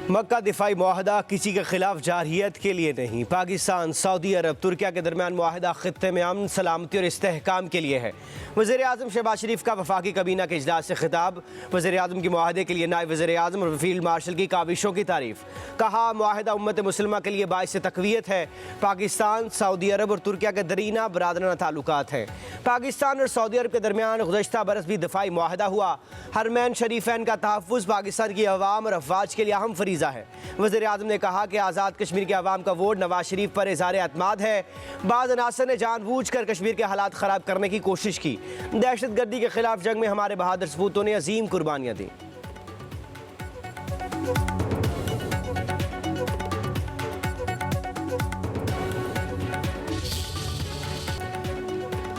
मक्का दिफाई मुआहदा किसी के खिलाफ जारहियत के लिए नहीं, पाकिस्तान, सऊदी अरब, तुर्किया के दरमियान मुआहदा खित्ते में अमन, सलामती और इस्तेहकाम के लिए है। वज़ीर आज़म शहबाज शरीफ का वफाकी काबीना के इजलास से खिताब। वज़ीर आज़म की मुआहदे के लिए नायब वज़ीर आज़म और फील्ड मार्शल की काविशों की तारीफ। कहा, मुआहदा उम्मत मुस्लिमा के लिए बाइस तक़वियत है। पाकिस्तान, सऊदी अरब और तुर्किया के दरीना बरादराना ताल्लुकात हैं। पाकिस्तान और सऊदी अरब के दरमियान गुज़श्ता बरस भी दिफाई मुआहदा हुआ। हरमैन शरीफैन का तहफ़्फ़ुज़ पाकिस्तान की अवाम और अफवाज के लिए अहम फरीज़ा है। वज़ीर आज़म ने कहा कि आज़ाद कश्मीर के अवाम का वोट नवाज शरीफ पर इज़हार एतमाद है। बाज़ अनासर ने जानबूझ कर कश्मीर के हालात ख़राब करने की कोशिश की। दहशत गर्दी के खिलाफ जंग में हमारे बहादुर सपूतों ने अजीम कुर्बानियाँ दी।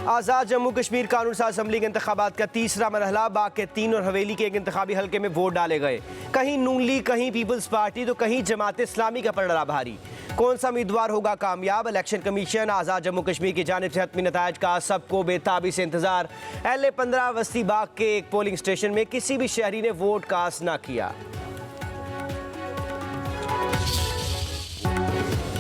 आज़ाद जम्मू कश्मीर कानून साज असम्बली के इंतखाबात का तीसरा मरहला। बाग के 3 और हवेली के एक इंतखाबी हल्के में वोट डाले गए। कहीं नून लीग, कहीं पीपल्स पार्टी तो कहीं जमात इस्लामी का पलड़ा भारी। कौन सा उम्मीदवार होगा कामयाब? इलेक्शन कमीशन आज़ाद जम्मू कश्मीर की जानिब से हतमी नतायज का सबको बेताबी से इंतजार। LA-15 वस्ती बाग के एक पोलिंग स्टेशन में किसी भी शहरी ने वोट कास्ट ना किया।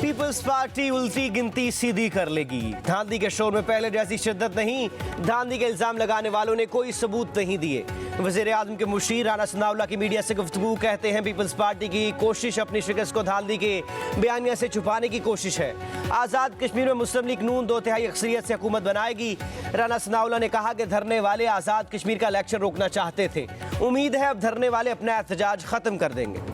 पीपल्स पार्टी उल्टी गिनती सीधी कर लेगी। धांधली के शोर में पहले जैसी शिद्दत नहीं। धांधली के इल्जाम लगाने वालों ने कोई सबूत नहीं दिए। वज़ीर आज़म के मुशीर राना सनाउल्लाह की मीडिया से गुफ्तगू। कहते हैं पीपल्स पार्टी की कोशिश अपनी शिकस्त को धांधली के बयानिया से छुपाने की कोशिश है। आज़ाद कश्मीर में मुस्लिम लीग नून 2/3 अक्सरियत से हुकूमत बनाएगी। राना सनाउल्लाह ने कहा कि धरने वाले आज़ाद कश्मीर का इलेक्शन रोकना चाहते थे। उम्मीद है अब धरने वाले अपना एहतजाज खत्म कर देंगे।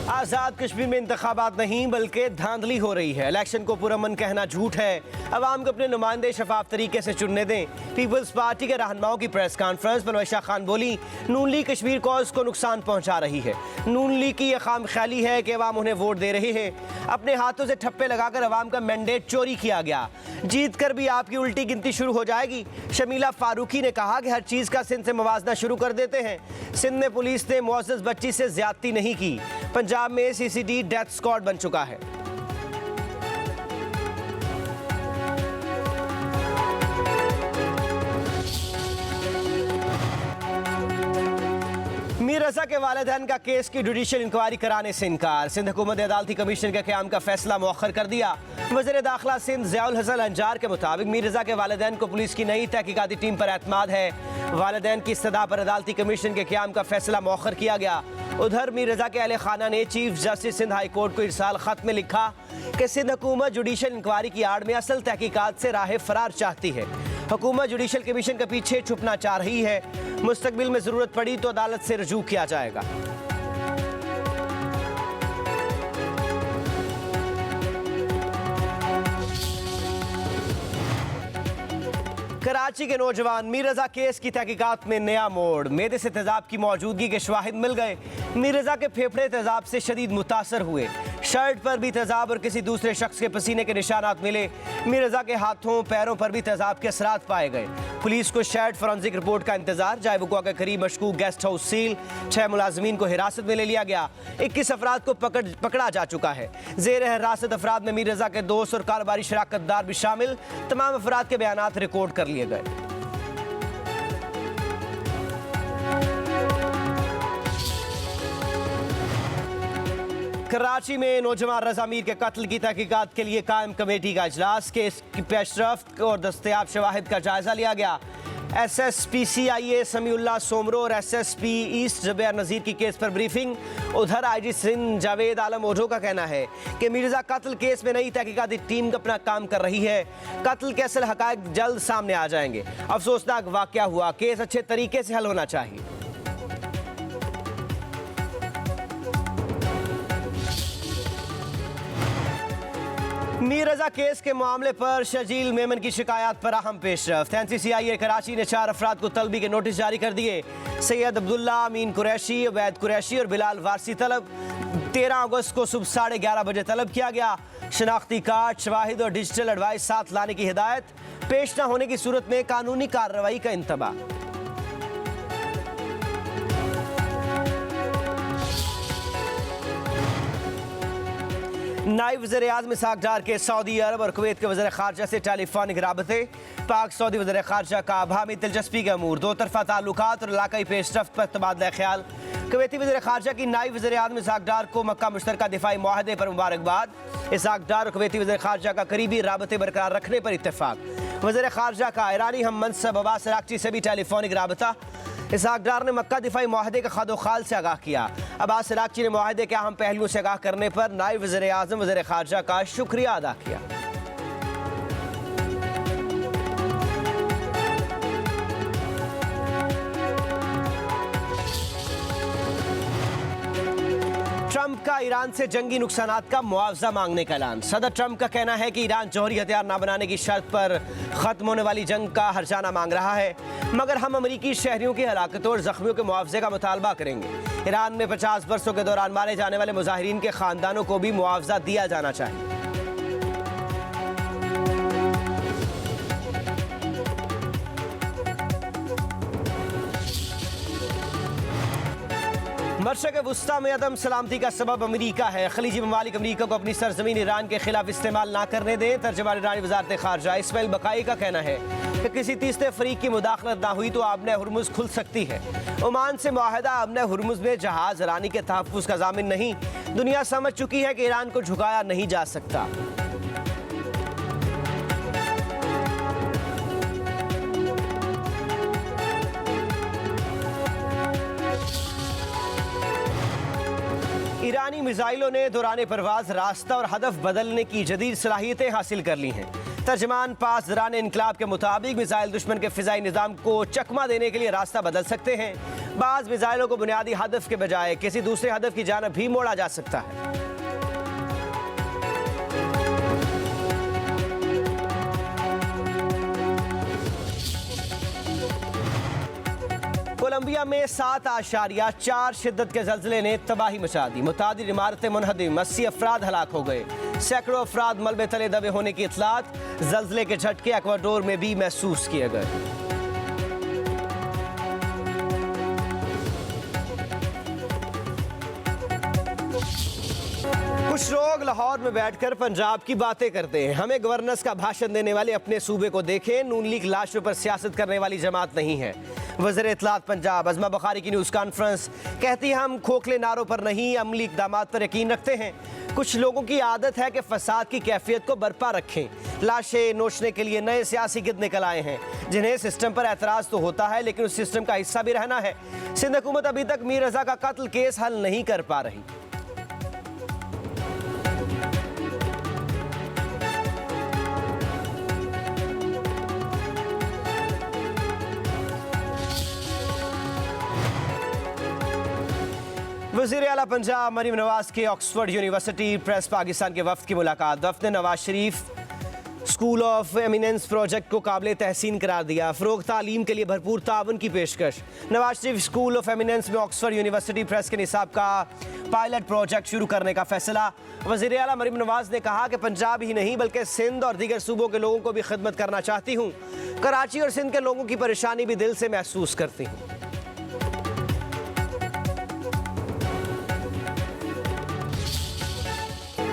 आज़ाद कश्मीर में इंतखाबात नहीं बल्कि धांधली हो रही है। इलेक्शन को पुरअमन कहना झूठ है। अवाम को अपने नुमाइंदे शफाफ तरीके से चुनने दें। पीपल्स पार्टी के रहनुमाओं की प्रेस कॉन्फ्रेंस पर नवाज़ खान बोली, नून लीग कश्मीर कॉज को नुकसान पहुंचा रही है। नून लीग की यह खामख्याली है कि अवाम उन्हें वोट दे रही है। अपने हाथों से ठप्पे लगाकर अवाम का मैंडेट चोरी किया गया। जीत कर भी आपकी उल्टी गिनती शुरू हो जाएगी। शमीला फारूकी ने कहा कि हर चीज़ का सिंध से मवाजना शुरू कर देते हैं। सिंध में पुलिस ने मुअज़्ज़ज़ बच्ची से ज्यादती नहीं की। पंजाब में CCD डेथ स्क्वाड बन चुका है। मीर रज़ा के वालिदैन का केस की जुडिशल इंक्वायरी कराने से इनकार। सिंध हुकूमत ने अदालती कमीशन के क़याम का फैसला मौखर कर दिया। वज़ीर दाखिला सिंध ज़ियाउल हसन अंजार के मुताबिक मीर रज़ा के वालिदैन को पुलिस की नई तहकीकाती टीम पर एतमाद है। वालिदैन की इस्तदा पर अदालती कमीशन के क़याम का फैसला मौखर किया गया। उधर मीर रज़ा के अहले खाना ने chief justice Sindh high court को इरसाल खत में लिखा कि सिंध हुकूमत जुडिशल इंक्वायरी की आड़ में असल तहकीकात से राह फरार चाहती है। हुकूमत जुडिशल कमीशन के पीछे छुपना चाह रही है। मुस्तकबिल में ज़रूरत पड़ी तो अदालत से रजू किया जाएगा। कराची के नौजवान मीर रज़ा केस की तहकीकात में नया मोड़। मेदे से तेजाब की मौजूदगी के शवाहिद मिल गए। मीर रज़ा के फेफड़े तेजाब से शदीद मुतासर हुए। शर्ट पर भी तेजाब और किसी दूसरे शख्स के पसीने के निशानात मिले। मीर रज़ा के हाथों पैरों पर भी तेजाब के असरात पाए गए। पुलिस को शर्ट फोरेंसिक रिपोर्ट का इंतजार। जाए वक़ुआ के करीब मशकूक गेस्ट हाउस सील। 6 मुलाजमीन को हिरासत में ले लिया गया। 21 अफराद को पकड़ा जा चुका है। ज़ेर हिरासत अफराद में मीर रज़ा के दोस्त और कारोबारी शराकतदार भी शामिल। तमाम अफराद के बयानात रिकॉर्ड कर लिए गए। कराची में नौजवान रज़ा मीर के कत्ल की तहकीकात के लिए कायम कमेटी का इजलास। केस की पेशरफ्त और दस्तयाब शवाहिद का जायजा लिया गया। SSP CIA समीउल्लाह सोमरो और SSP ईस्ट ज़ुबैर नज़ीर की केस पर ब्रीफिंग। उधर IG सिंध जावेद आलम ओझो का कहना है कि मिर्ज़ा कत्ल केस में नई तहकीकाती टीम अपना काम कर रही है। कत्ल के असल हक़ाइक़ जल्द सामने आ जाएंगे। अफसोसनाक वाक़या हुआ, केस अच्छे तरीके से हल होना चाहिए। मीर रज़ा केस के मामले पर शजील मेमन की शिकायत पर अहम पेशरफ्त। NCCIA कराची ने 4 अफराद को तलबी के नोटिस जारी कर दिए। सैयद अब्दुल्ला, अमीन कुरैशी, अवैद कुरैशी और बिलाल वारसी तलब। 13 अगस्त को सुबह 11:30 बजे तलब किया गया। शनाख्ती कार्ड, शवाहिद और डिजिटल एडवाइस साथ लाने की हिदायत। पेश न होने की सूरत में कानूनी कार्रवाई का इंतबाह। नायब वज़ीर-ए-आज़म इसहाक डार के सऊदी अरब और कुवैत के वज़ीर ख़ारजा से टेलीफोनिक राबते। पाक सऊदी वज़ीर ख़ारजा का अबामी दिलचस्पी के अमूर, दो तरफ़ा ताल्लुकात और इलाकाई पेशरफ्त पर तबादला ख्याल। कुवैती वज़ीर ख़ारजा की नायब वज़ीर-ए-आज़म इसहाक डार को मक्का मुश्तरका दिफाई मुआहदे पर मुबारकबाद। इसहाक डार और कुवैती वज़ीर ख़ारजा का करीबी राबते बरकरार रखने पर इत्तेफाक। वज़ीर ख़ारजा का ईरानी हम मनसब अब्बास अराग़ची से भी टेलीफोनिक राबता। इसहाक डार ने मक्का दिफाई मुआहदे का खदोखाल से आगाह किया। अब्बास अराग़ची ने मुआहदे के अहम पहलुओं से आगाह करने पर नायब वज़ीर-ए-आज़म वज़ीर ख़ारजा का शुक्रिया अदा किया। ट्रंप का ईरान से जंगी नुकसानात का मुआवजा मांगने का ऐलान। सदर ट्रंप का कहना है कि ईरान जौहरी हथियार न बनाने की शर्त पर खत्म होने वाली जंग का हर्जाना मांग रहा है, मगर हम अमरीकी शहरियों की हलाकतों और जख्मियों के मुआवजे का मुतालबा करेंगे। ईरान में 50 बरसों के दौरान मारे जाने वाले मुजाहिरीन के खानदानों को भी मुआवजा दिया जाना चाहिए। मशरक़ वुस्ता में अदम सलामती का सबब अमरीका है। खलीजी ममालिक अमरीका को अपनी सरजमीन ईरान के खिलाफ इस्तेमाल ना करने दें। तर्जुमान ईरानी वज़ारत ख़ारजा इस्माइल बकाई का कहना है कि किसी तीसरे फरीक की मुदाखलत ना हुई तो आबने हुर्मुज़ खुल सकती है। ओमान से मुआहदा आबने हुर्मुज़ में जहाज़ रानी के तहफ़्फ़ुज़ का ज़ामिन नहीं। दुनिया समझ चुकी है कि ईरान को झुकाया नहीं जा सकता। ईरानी मिसाइलों ने दौरान परवाज रास्ता और हदफ बदलने की जदीद सलाहियतें हासिल कर ली हैं। तर्जमान पास दौरान इनकलाब के मुताबिक मिसाइल दुश्मन के फ़िज़ाई निज़ाम को चकमा देने के लिए रास्ता बदल सकते हैं। बाज़ मिसाइलों को बुनियादी हदफ के बजाय किसी दूसरे हदफ की जानब भी मोड़ा जा सकता है। कोलंबिया में 7.4 शिद्दत के ज़लज़ले ने तबाही मचा दी। मुतादिद इमारतें मुनहदिम, 80 अफराद हलाक हो गए। सैकड़ों अफराद मलबे तले दबे होने की इत्तलात। ज़लज़ले के झटके इक्वाडोर में भी महसूस किए गए। कुछ लोग लाहौर में बैठकर पंजाब की बातें करते हैं। हमें गवर्नर्स का भाषण देने वाले अपने सूबे को देखें। नून लीग लाशों पर सियासत करने वाली जमात नहीं है। वज़ीर इत्तलात पंजाब अज़मा बुखारी की न्यूज़ कॉन्फ्रेंस कहती है हम खोखले नारों पर नहीं, अमली इक़दामात पर यकीन रखते हैं। कुछ लोगों की आदत है कि फसाद की कैफियत को बरपा रखें। लाशें नोचने के लिए नए सियासी गिद्ध निकल आए हैं जिन्हें सिस्टम पर एतराज़ तो होता है लेकिन उस सिस्टम का हिस्सा भी रहना है। सिंध हुकूमत अभी तक मीर रज़ा का कत्ल केस हल नहीं कर पा रही। वज़ीर आला पंजाब मरीम नवाज की ऑक्सफोर्ड यूनिवर्सिटी प्रेस पाकिस्तान के वफ्द की मुलाकात। वफ्द ने Nawaz Sharif school of eminence project को काबिल तहसीन करार दिया। फ़रोग़ तालीम के लिए भरपूर ताउन की पेशकश। Nawaz Sharif school of eminence में ऑक्सफोर्ड यूनिवर्सिटी प्रेस के निसाब का पायलट प्रोजेक्ट शुरू करने का फैसला। वज़ीर आला मरीम नवाज ने कहा कि पंजाब ही नहीं बल्कि सिंध और दीगर सूबों के लोगों को भी खिदमत करना चाहती हूँ। कराची और सिंध के लोगों की परेशानी भी दिल से महसूस करती हूँ।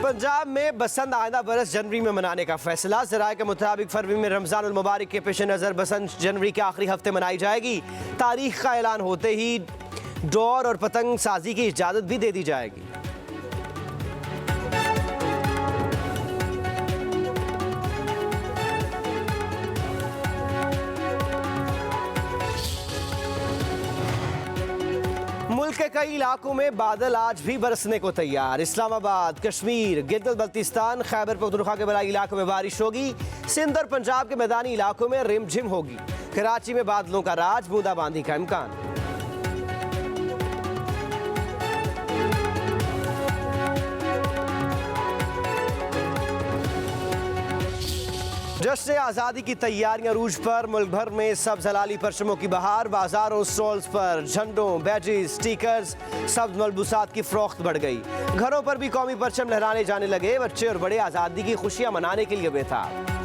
पंजाब में बसंत आइंदा बरस जनवरी में मनाने का फैसला। ज़राए के मुताबिक फरवरी में रमज़ान उल मुबारक के पेश नज़र बसंत जनवरी के आखिरी हफ्ते मनाई जाएगी। तारीख का ऐलान होते ही डोर और पतंग साजी की इजाज़त भी दे दी जाएगी। मुल्क के कई इलाकों में बादल आज भी बरसने को तैयार। इस्लामाबाद, कश्मीर, गिलगित बल्तिस्तान, खैबर पख्तूनख्वा के बलाई इलाकों में बारिश होगी। सिंध और पंजाब के मैदानी इलाकों में रिमझिम होगी। कराची में बादलों का राज, बूंदाबांदी का इम्कान। जश्न आज़ादी की तैयारियां रूज पर। मुल्क भर में सब्ज़ हलाली परचमों की बहार। बाजारों स्टॉल्स पर झंडों, बैजेस, स्टिकर्स, सब्ज़ मलबूसात की फ़रोख्त बढ़ गई। घरों पर भी कौमी परचम लहराने जाने लगे। बच्चे और बड़े आज़ादी की खुशियां मनाने के लिए बेताब।